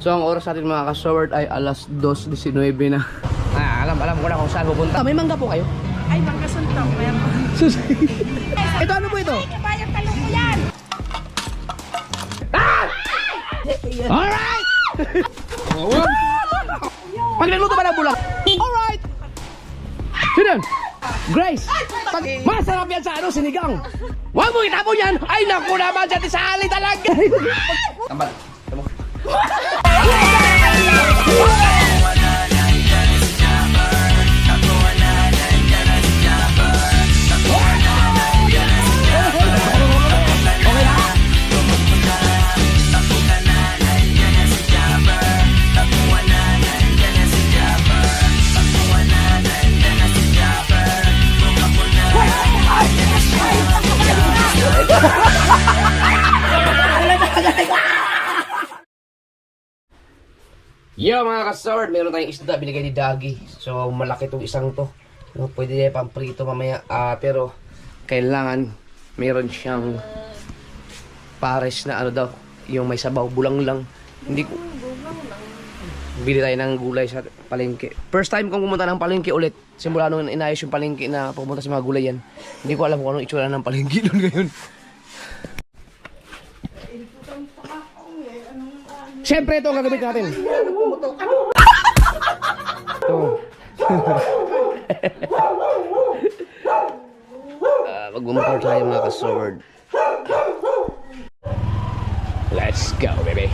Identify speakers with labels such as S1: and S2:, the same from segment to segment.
S1: So ang oras natin mga ka-sword ay alas 2:19 na. Alam ko na kung saan pupunta. May mangga po kayo?
S2: Ay, mangga suntong. Meron.
S1: Ito ano po ito?
S2: Ay, kabayang talong ko yan.
S1: Alright! Pag nagluto ba ng bulak? Alright! Sino yan? Grace! Pag masarap yan sa ano, sinigang. Huwag mo itapon yan! Ay naku naman, dyan isali talaga! Tambal. Tama. Yo mga ka-sword, meron tayong isda binigay ni Dagi. So malaki itong isang to. No, pwede niya pang prito mamaya. Pero kailangan meron siyang pares na ano daw, yung may sabaw, bulang lang. Hindi ko bili tayo ng gulay sa palengke. First time kong pumunta ng palengke ulit. Simula nung inayos yung palengke na pumunta sa mga gulay yan. Hindi ko alam kung anong itsura ng palengke doon ngayon. Siyempre ito ang gagawin natin. Ito. Mag-bumper tayo mga ka-sword. Let's go, baby.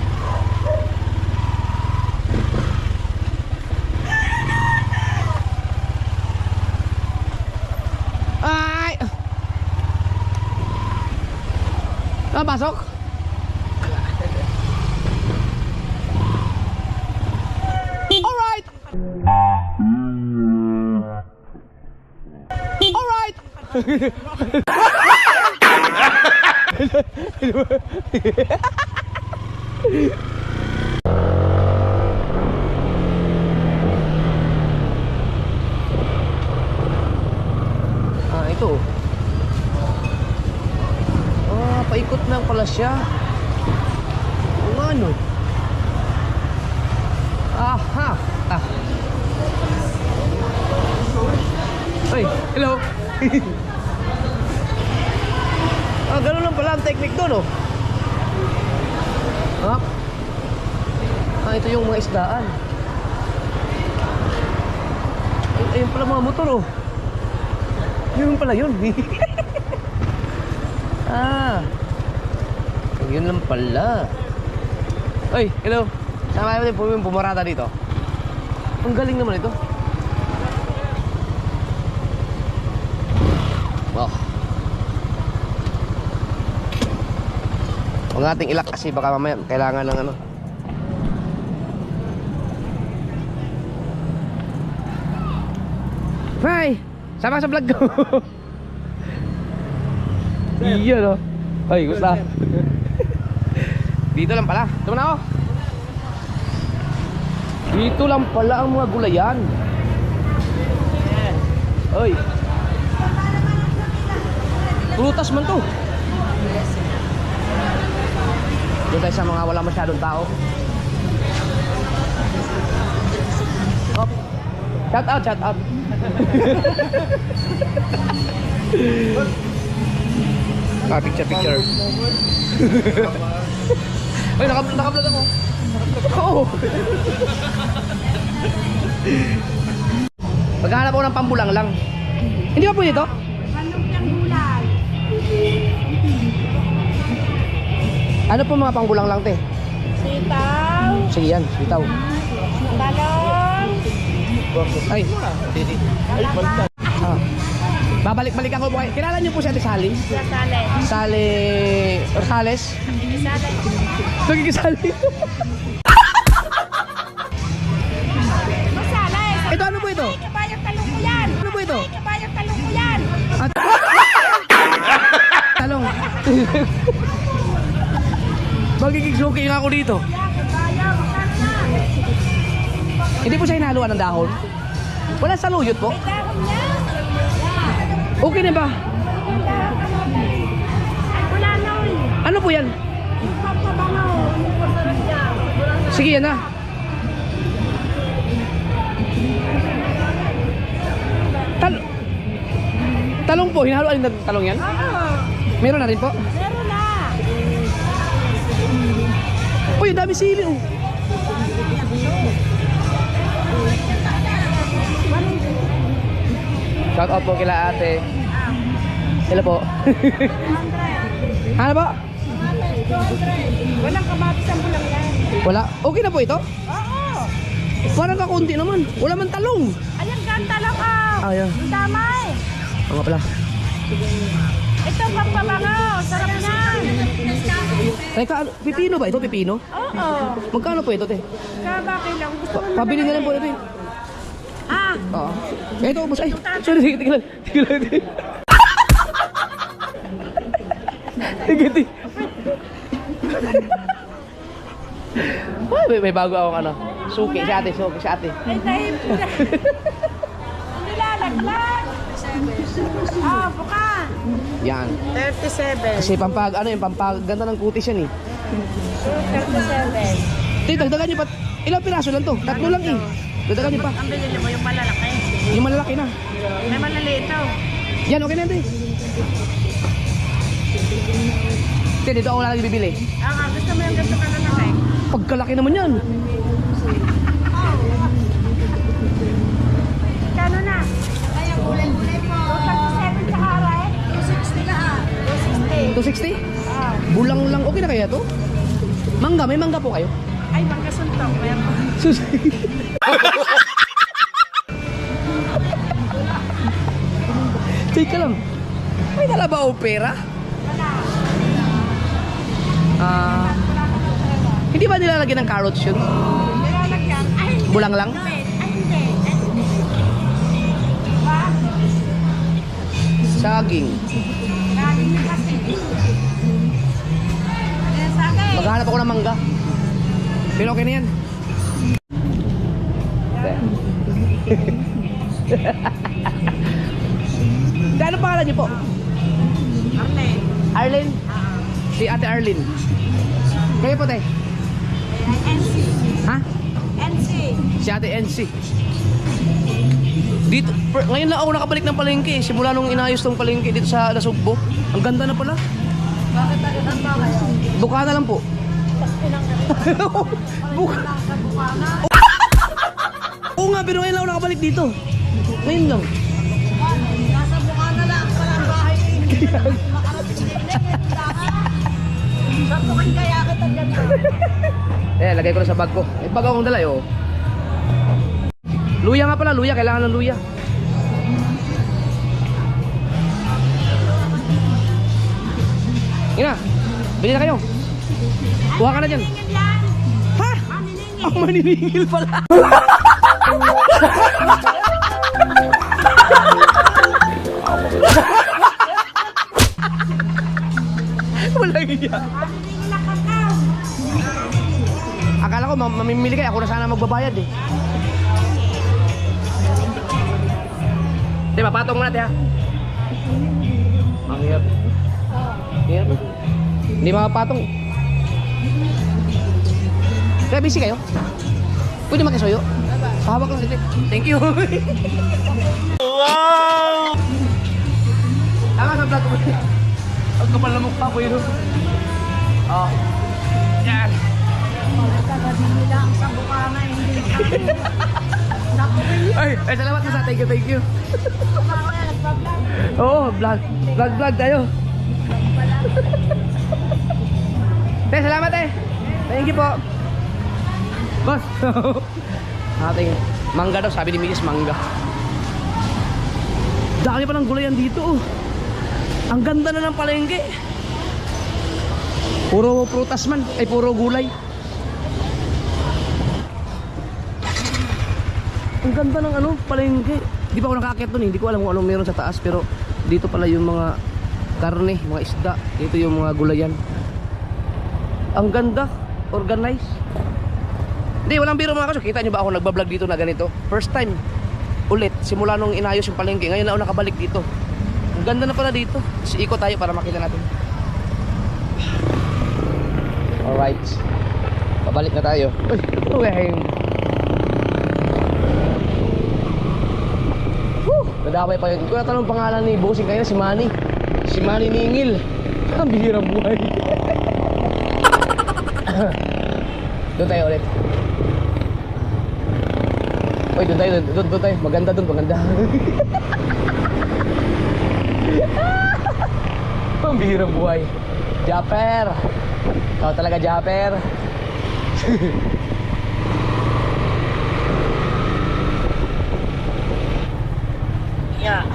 S1: Ay! Pasok? Alright! Alright! Ito. Paikot lang pala siya. Ano? Aha! Ay, hello! Ganun lang pala ang technique doon, oh. Ito yung mga isdaan. Ayun pala mga motor, oh. Yun pala yun. Yun lang pala. Ay, hello. Sama natin po yung pumarata dito. Ang galing naman ito. Wow. Huwag nating ilak kasi baka mamaya kailangan ng ano. Hi! Sama sa vlog ko. Iya no. Ay, gusto. Dito lang pala. Ito na ako. Dito lang pala ang mga gulayan. Oy. Prutas man to. Doon tayo sa mga wala masyadong tao. Oh. Shout out, shout out. Picture. Ay, naka-vlog ako. Oo. Maghanap ako ng pambulang lang. Hindi ba po dito?
S2: Manok ng gulay.
S1: Ano po mga panggulang lang, te?
S2: Sitaw.
S1: Sige yan, sitaw.
S2: Talong.
S1: Ay, didi. Ay, balikan. Babalik-balik ako po. Kilala niyo po si Ate Sally?
S2: Sale.
S1: Sally Rosales?
S2: Sale.
S1: Nagkikisali.
S2: Masala eh.
S1: Ito ano po ito?
S2: Ay, kabayang talong ko yan.
S1: Ano po ito?
S2: Ay, kabayang talong ko yan.
S1: Talong. Magiging-suki nga ako dito. Hindi po siya hinaluan ng dahon? Wala saluyot po?
S2: Dahon niya.
S1: Okay na ba?
S2: Wala na ulit.
S1: Ano po yan? Sige, yan na. Talong po, hinahaluan ng talong yan?
S2: Oo.
S1: Meron na rin po?
S2: Meron na.
S1: Uy, ang dami sili oh. Shout out po kila ate. Sila po. Ano po?
S2: Walang kamatis ang bulang yan.
S1: Wala. Okay na po ito?
S2: Oo.
S1: Parang kakunti naman. Wala man talong.
S2: Ayan, ganda lang ah.
S1: Ayan.
S2: Ang damay.
S1: Oo nga pala.
S2: Ito pampabangaw. Sarap yan.
S1: Teka, pipino ba ito? Pipino?
S2: Oo.
S1: Magkano po ito, te?
S2: Kabaki lang. Gusto mo
S1: Pabili na lang po ito eh.
S2: Ah.
S1: Oo. Ito, boss. Ay, sorry, sige, tingnan. Tingnan. Tingnan. Ay, may bago akong ano. Suki si ate, suki si ate.
S2: Ay, dahil. Nilalaglag. Ah, buka.
S1: Yan.
S2: 37.
S1: Kasi pampag, ano yung pampaganda ng kutis yan eh.
S2: 37.
S1: Tito, dagdagan niyo pa. Ilang piraso lang to? Tatlo lang eh. Dagdagan niyo pa.
S2: Ang bilhin mo yung malalaki.
S1: Yung malalaki na.
S2: May malaliit daw.
S1: Yan, okay na yan, te. Te, dito ako lagi bibili.
S2: Ah, gusto mo yung ganito ka lalaki?
S1: Pagkalaki naman yan.
S2: Kano na? Ay, ang gulay-gulay po. 237 sa haray. 260 na ah. 260.
S1: 260?
S2: Ah.
S1: Bulang lang. Okay na kaya to? Mangga, may mangga po kayo?
S2: Ay, manggasuntok. Meron.
S1: Sus. Teka lang. May dala ba o pera?
S2: Wala.
S1: Hindi ba nilalagyan ng carrots yun?
S2: Nilalagyan. Ay, hindi.
S1: Bulang lang?
S2: Ay, hindi. Ay, hindi. Ba?
S1: Saging.
S2: Galing niya kasi. Ayan, sagay.
S1: Maghanap ako ng mangga. Pero okay na yan. Ano pangalan niyo po?
S2: Arlen.
S1: Arlene? Si Ate Arlene. Kayo po, te?
S2: NC.
S1: Ha?
S2: NC.
S1: Si Ate NC. Dito, ngayon lang ako nakabalik ng palengke. Simula nung inayos tong palengke dito sa Nasugbo. Ang ganda na pala.
S2: Bakit tagasan ba kayo?
S1: Bukana lang po. Buka. Oo nga, pero ngayon lang ako nakabalik dito. Ngayon lang.
S2: Nasa Bukana lang pala ang bahay ni makarating din sa tukin kaya kita dyan.
S1: Lagay ko na sa bag ko. May bag akong dala, oh. Luya nga pala, luya. Kailangan ng luya. Ina, bili na kayo. Kuha ka na dyan. Ha? Ang maniningil pala. Walang iya. Akala ko mamimili kayo. Ako na sana magbabayad eh. Di ba, patong mo natin ha. Ang hirap. Hirap. Hindi makapatong. Kaya busy kayo? Pwede makisuyo? Pahawak lang dito. Thank you. Wow! Tama sa vlog ko. Ang kapal na mukha ko yun. Oh. Yan.
S2: Taga-dini lang sa Bukana, hindi
S1: Ay, salamat sa thank you, thank you.
S2: Mamaya nagpa-vlog.
S1: Oo, vlog tayo. Te, salamat eh. Thank you po. Boss. Ating mangga daw, sabi ni Migis, mangga. Dami pa ng gulayan dito. Oh. Ang ganda na ng palengke. Puro prutas man, ay puro gulay. Ang ganda ng ano, palengke. Di pa ako nakakit doon eh. Hindi ko alam kung anong meron sa taas. Pero dito pala yung mga karne, mga isda. Dito yung mga gulayan. Ang ganda. Organized. Hindi, walang biro mga kaso. Kita nyo ba ako nagbablog dito na ganito? First time. Ulit. Simula nung inayos yung palengke. Ngayon na ako nakabalik dito. Ang ganda na pala dito. Kasi ikot tayo para makita natin. Alright. Pabalik na tayo. Uy, nadamay pa yun. Hindi ko natanong pangalan ni Bossing kayo, si Manny. Si Manny Ningil. Ang bihirang buhay. Doon tayo ulit. Uy, doon tayo. Maganda doon, maganda. Ang bihirang buhay. Japper. Ikaw talaga, Japper. Yeah.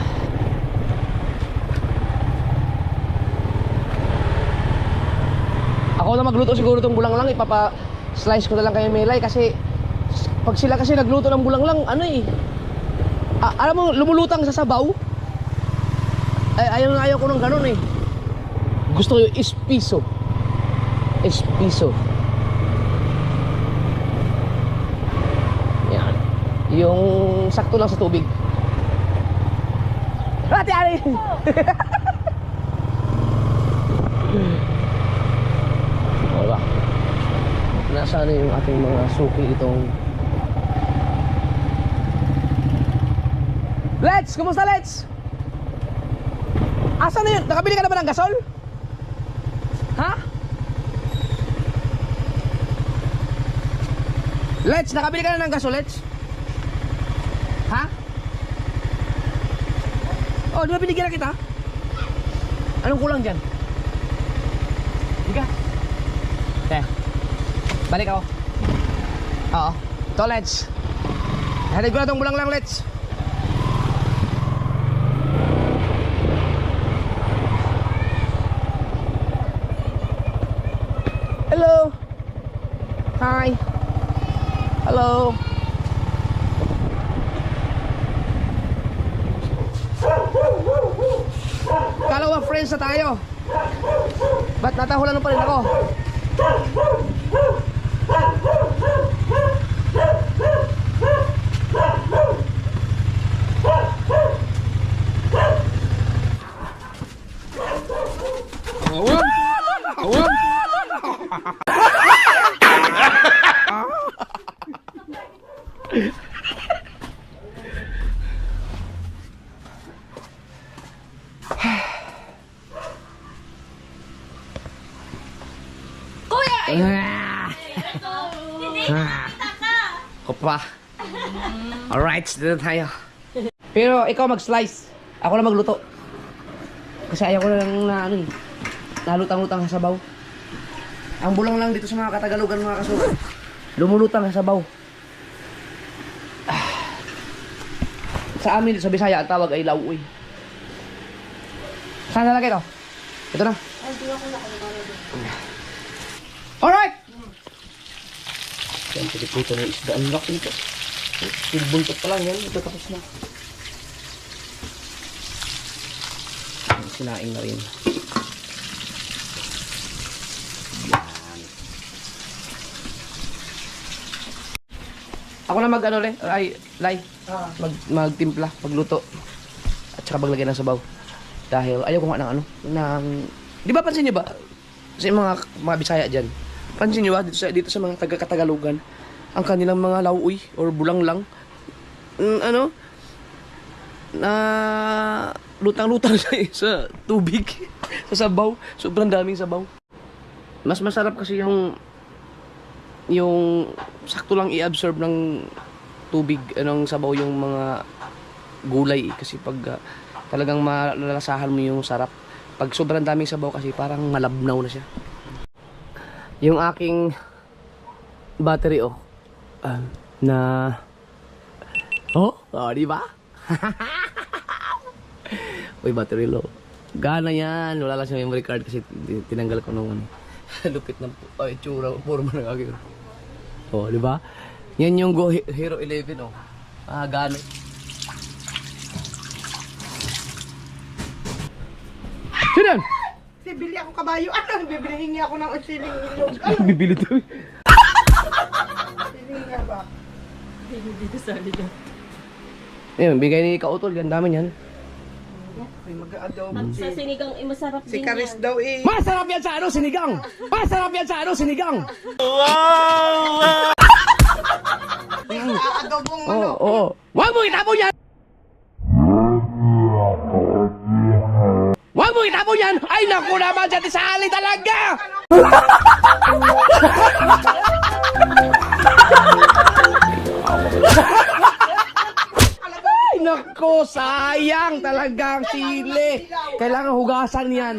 S1: Ako na magluto siguro itong bulanglang, ipapa-slice ko na lang kay Melay kasi pag sila kasi nagluto ng bulanglang, ano eh, alam mo, lumulutang sa sabaw. Ay, ayaw ko ng ganun eh. Gusto ko yung espiso. Espiso. Yan. Yung sakto lang sa tubig. Hati-hati! Wala. Nasaan yung ating mga suki itong... Let's! Kumusta, Let's? Asan na yun? Nakabili ka na ba ng gasol? Ha? Let's! Nakabili ka na ng gasol, Let's? Ha? Oh, di ba binigyan na kita? Anong kulang dyan? Higa. Teh. Balik ako. Oo. Ito, Let's. Hatid ko na itong bulanglang, Let's. Hello. Hi. Hello. Kalawa friends na tayo. Ba't natahulan pa rin ako? Awam! Awam! Kopa. Alright, dito tayo. Pero ikaw mag-slice. Ako na magluto. Kasi ayaw ko lang na ano eh. Nalutang-lutang sa sabaw. Ang bulang lang dito sa mga Katagalugan, mga kasukat. Lumulutang sa sabaw. Sa amin sa Bisaya ang tawag ay lauoy. Saan nalagay ito? Ito na. Alright! Yan, piliputo ng isda. Ang laki nito. Buntot pa lang yan. Ito tapos na. Sinaing na rin. Yan. Ako na mag-ano le? Ay, Lai. Magtimpla, magluto. At saka maglagay ng sabaw. Dahil ayaw ko nga ng ano. Di ba pansin nyo ba? Sa mga Bisaya dyan. Pansin nyo ba? Dito sa mga taga-Katagalugan. Ang kanilang mga lauoy or bulanglang. Na lutang-lutang sa tubig. Sa sabaw. Sobrang daming sabaw. Mas masarap kasi yung sakto lang i-absorb ng tubig, anong sabaw yung mga gulay. Kasi pag talagang malalasahan mo yung sarap. Pag sobrang daming sabaw kasi parang malabnaw na siya. Yung aking battery di ba? Uy, battery low. Gana yan. Wala lang sa memory card kasi tinanggal ko nung lupit ng tsura. Puro mo na aking. Di ba? Yan yung Go Hero 11 gana. Sinan?
S2: Bili ako kabayo. Ano? Bibilihingi ako ng siling ilog.
S1: Bibili to.
S2: Siling nga ba? Bili dito sa liga.
S1: Ayun, bigay ni Kautol. Ganda man yan.
S3: May mag-adobo.
S4: At sa sinigang ay masarap
S3: Si
S4: din
S3: Karis
S4: yan.
S3: daw eh.
S1: Masarap yan sa ano, sinigang! Masarap yan sa ano, sinigang!
S3: Adobong
S1: Oo, oo. Huwag mo itapon yan! Huwag mo itapon yan! Ay, naku naman, dyan isali talaga! Ay, naku, sayang talagang sili. Kailangan hugasan yan.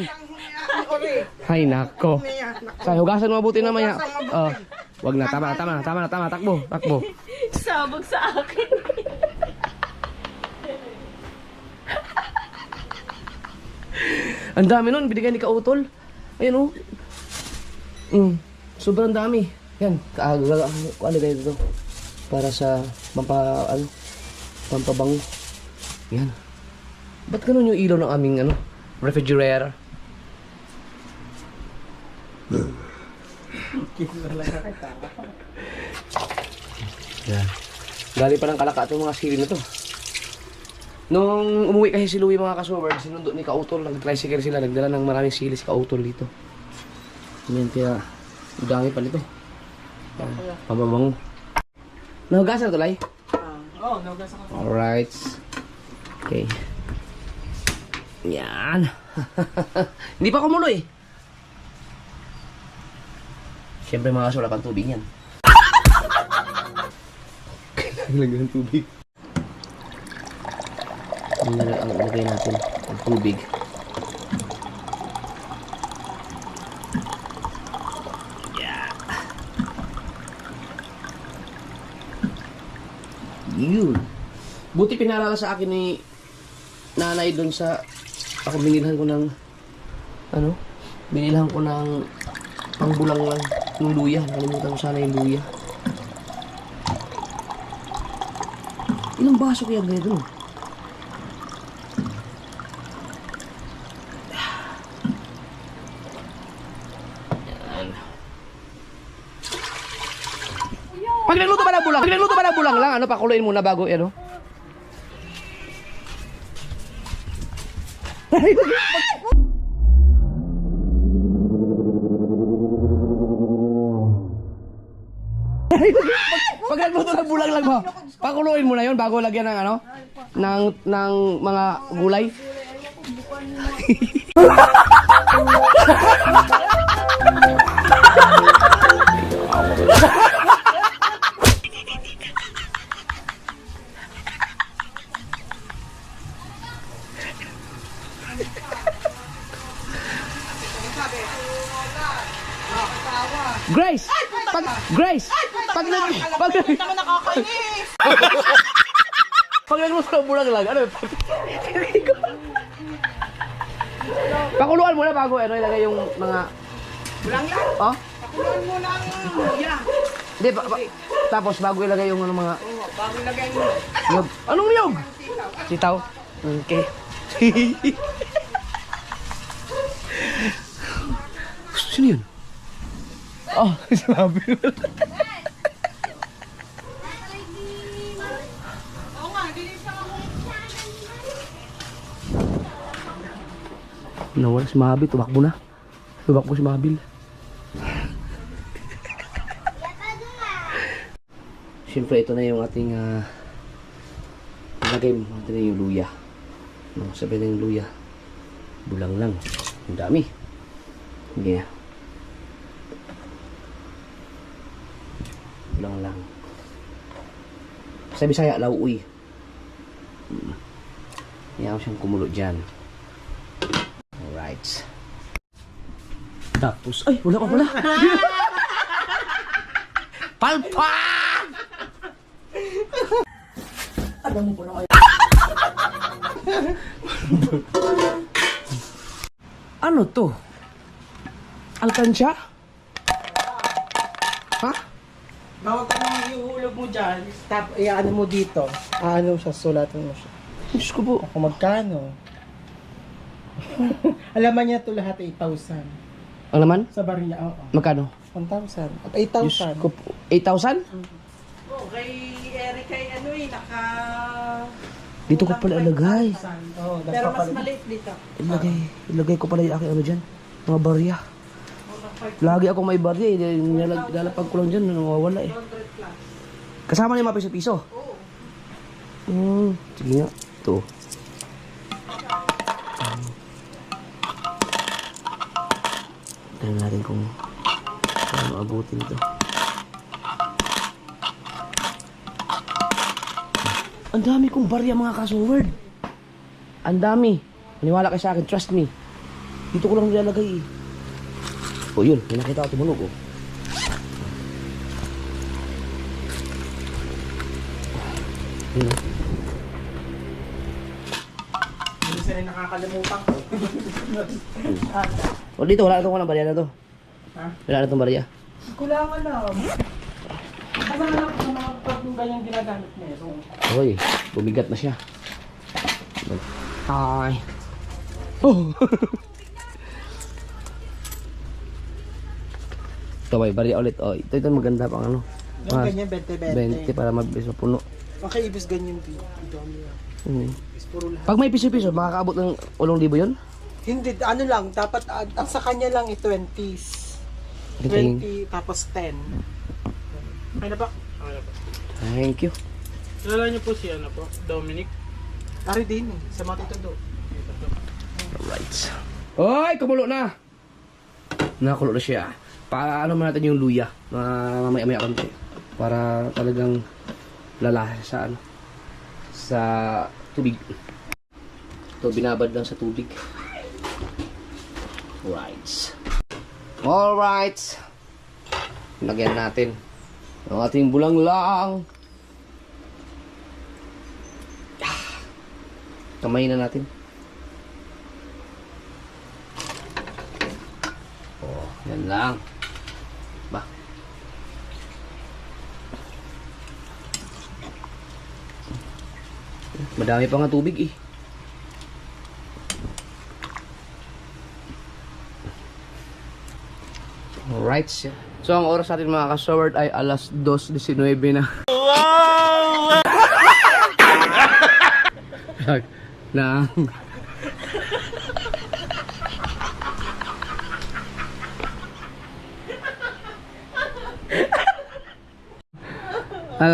S1: Ay, nako. Say, hugasan mo mabuti naman yan. Oh, wag na, tama na, takbo.
S4: Sabog sa akin.
S1: Ang dami nun, binigay ni Kautol. Ayun oh. Sobrang dami. Yan, ano kayo dito? Para sa pampabango. Yan. Ba't ganun yung ilaw ng aming refrigerator? Yan. Galing pa ng Kalaka itong mga sili na to. Nung umuwi kasi si Louie mga kasuwer, sinundo ni Kautol, nag-tricycle sila, nagdala ng maraming sili si Kautol dito. Yan, kaya dami pa nito. Pamabango. Nahugasan na ito, Lai?
S3: Oo, nahugasan ko.
S1: Alright. Okay. Yan. Hindi pa kumulo eh. Siyempre mga kaso, wala pang tubig yan. Kailangan ng tubig. Ang lagay natin ang tubig. Yeah. Yun. Buti pinaalala sa akin ni nanay doon sa ako binilhan ko ng binilhan ko ng pangbulang lang ng luya. Nakalimutan ko sana yung luya. Ilang baso kaya ganito? Pag nagluto ba ng bulang lang, pakuluin muna bago, Pag nagluto ng bulang lang mo, pakuluin muna yon bago lagyan ng ng mga gulay. Grace! Pag nagluto ng bulang lang, pakuluan muna bago ilagay yung mga
S3: Bulang lang.
S1: oh?
S3: Pakuluan mo ng luya.
S1: Hindi tapos bago ilagay yung mga
S3: Oo, bago lagay mo.
S1: niyog. Anong niyog? Sitaw. Okay. Sino yun? Oh, sabi mo.
S3: Oo nga, dilis ako.
S1: Nawala si Mabil, tumakbo na. Tumakbo si Mabil. Siyempre ito na yung ating lagay mo. Ito na yung luya. Sabi na yung luya. Bulang lang. Ang dami. Yeah. Bulang lang. Sa Bisaya, lauuy. Yan ako siyang kumulo dyan. Alright. Tapos, ay, wala pa pala. Palpa! Alam mo pala kayo. Ano to? Alkansya? Ha?
S3: Bawag ka nang iuhulog mo dyan. Ano mo dito. Ano siya, sulatan mo siya.
S1: Diyos ko po.
S3: Kung magkano. Alaman niya ito lahat 8,000.
S1: Ang laman?
S3: Sa barya, oo.
S1: Magkano?
S3: 1,000. At
S1: Diyos
S3: 8,000.
S1: ko po. 8,000?
S3: Oo, kay Eric ay
S1: Dito ko pala ilagay.
S3: Oo, pero mas maliit dito.
S1: Ilagay ko pala yung aking ano dyan. Mga barya. Lagi ako may barya eh. Nilalapag ko lang dyan. Nawawala eh. Kasama na yung mga piso-piso? Oo. Sige nga. Ito. Tignan natin kung paano abutin ito. Ang dami kong barya mga kasoward. Ang dami. Maniwala kayo sa akin, trust me. Dito ko lang nilalagay eh. O yun, may nakita ko tumunog oh. Yun oh.
S3: Hindi sila nakakalimutan ko.
S1: O dito, wala na itong barya na to.
S3: Ha?
S1: Wala na itong barya.
S3: Kulangan lang. Kasi alam ko sa mga pagkong ganyan ginagamit niya. So,
S1: Hoy, bumigat na siya. Hi. Oh. Ito may barya ulit. Oh, ito maganda pang ano.
S3: yung
S1: Ah,
S3: ganyan, 20-20.
S1: 20 para mabis sa puno.
S3: Okay, ibig ganyan dito. Is puro lahat.
S1: Pag may piso-piso, makakaabot ng 8,000 yun?
S3: Hindi, ano lang, dapat ang sa kanya lang 20s. 20 tapos 10. Okay na ba? Okay na ba?
S1: Thank you.
S5: Kilala niyo po si ano po, Dominic?
S3: Ari din, sa mga tito do.
S1: Alright. Oy, kumulo na! Nakakulo na siya. Paano mo natin yung luya? Mamaya-maya konti. Para talagang lalasa sa ano. Sa tubig. Ito, binabad lang sa tubig. Alright. Lagyan natin ang ating bulanglang. Kamay na natin. Oh, yan lang. Ba. Madami pa nga tubig eh. Alright. So ang oras natin mga kasoward ay alas 2:19 na. Wow! Na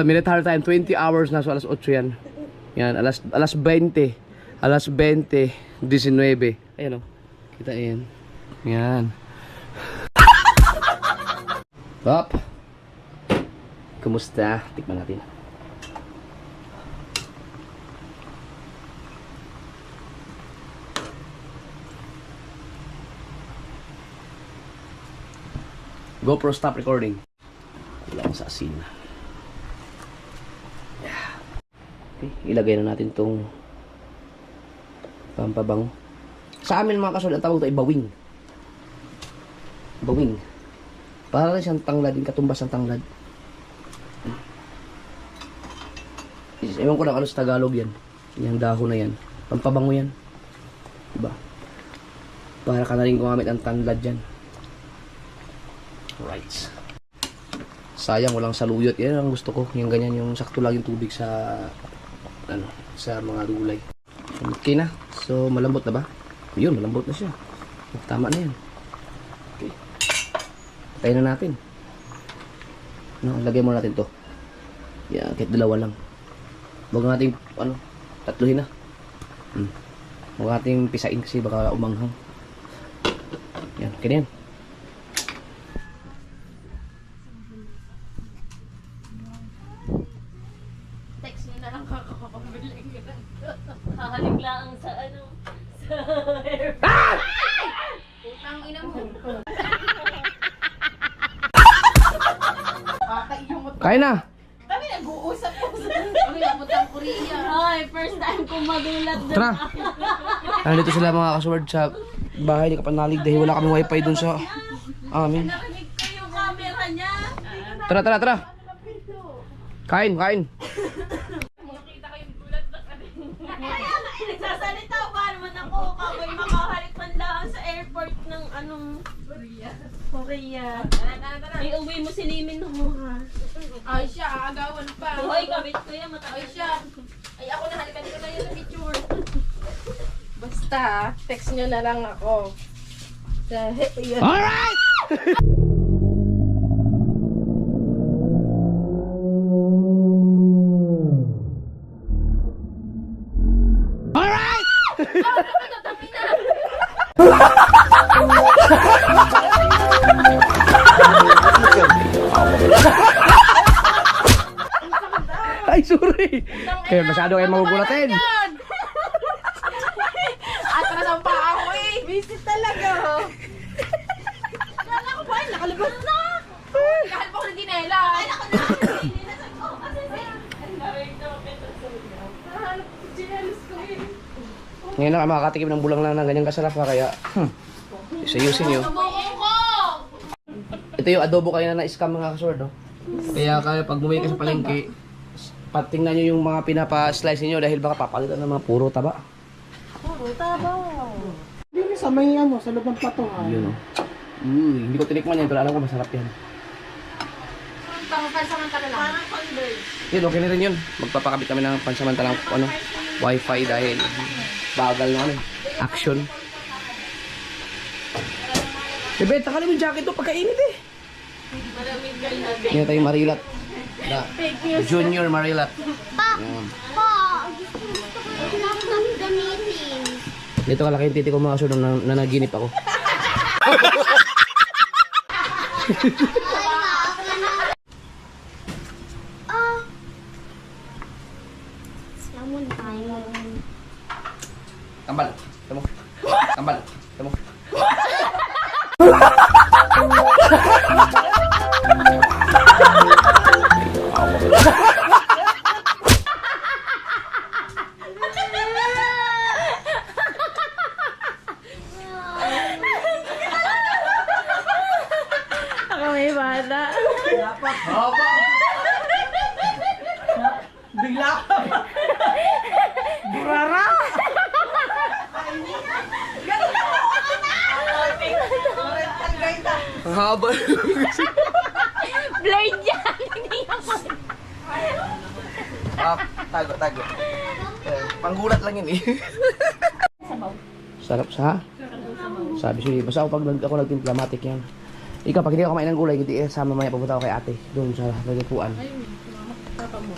S1: military time 20 hours na, so alas 8 yan. Yan, alas 20. Alas 20, 19. Ayan o. Kita yan. Yan. Hop. Kumusta? Tikman natin. GoPro stop recording. Kulang sa asin. Yeah. Okay, ilagay na natin tong pampabango. Sa amin mga kasunod, ang tawag ito ay bawing. Bawing. Para rin siyang tanglad, yung katumbas ng tanglad. Ewan ko na ano sa Tagalog yan. Yung dahon na yan. Pampabango yan. Diba? Para ka na rin gumamit ng tanglad dyan. Right. Sayang walang saluyot. Yan ang gusto ko. Yung ganyan, yung sakto lang yung tubig sa ano, sa mga gulay. Okay na. So malambot na ba? Yun, malambot na siya. Tama na yan. Okay. Patayin na natin. No, lagay mo natin to. Yan, kahit dalawa lang. Huwag natin ano, tatluhin na. Huwag natin pisain kasi baka umanghang. Yan, ganyan.
S4: Text mo na lang kakakapabili. Hahalik lang sa ano. Sa airport. Putang ina mo.
S1: Kain na!
S2: Kami nag-uusap po sa kami nabutang Korea.
S4: Ay, first time kong magulat doon.
S1: Tara! Nandito sila mga kasword sa bahay ni Kapanalig dahil wala kami wifi dun sa amin.
S4: Narinig ko yung camera niya.
S1: Tara, tara, tara! Kain, kain!
S4: Nagsasalita pa naman ako. Kaboy makahalik man lang sa airport ng anong Korea. Iuwi mo si Limin mo ha.
S2: Ay siya, aagawan pa.
S4: Hoy, kabit ko yan. Matagal
S2: Ay siya.
S4: Ay, ako na, halikan ko na yun sa picture. Basta, text nyo na lang ako. Yun.
S1: Alright! Alright! Ay, sorry. Kaya masyado kayo magugulatin.
S4: Atras ang paa ko eh.
S3: Visit talaga.
S4: Kala ko ba, nakalabas na. Kahal po ko ng dinela. Ay, ako na. Nahanap ko ginelos ko eh.
S1: Ngayon na makakatikim ng bulang lang ng ganyang kasarap ka kaya isayusin nyo.
S4: Subukan ko!
S1: Ito yung adobo kayo na na-scam mga kasword, no? Kaya pag bumili ka sa palengke, patingnan nyo yung mga pinapa-slice nyo dahil baka papalitan ng mga puro taba.
S3: Hindi sa may ano, sa loob ng patungan.
S1: Yun, no? Hindi ko tinikman yan pero alam ko masarap yan.
S4: Pansamantala lang. Parang Converse.
S1: Yun, okay na rin yun. Magpapakabit kami ng pansamantalang wifi dahil bagal na action. Bebe, takalin mo yung jacket to pagkainit eh.
S4: Malamig ka na.
S1: Yan tayo Marilat. Na, Junior Marilat. Yan.
S2: Gusto ko lang gamitin.
S1: Dito kalaki yung titi ko mga kasunod na nanaginip ako.
S2: Lamon tayo.
S1: Tambal. Tamo. Tambal. Tamo.
S4: Ako may bata.
S3: Bigla ka. Burara.
S1: Ang haba.
S4: Blurred yan. Hindi ako.
S1: Tago. Panggulat lang yun eh. Sarap sa? Sabi siya, basta ako pag ako nagtimpla, matik yan. Ikaw, pag hindi ako kumain ng gulay, hindi sama maya papunta ako kay ate. Doon sa lagapuan.
S4: Papa mo.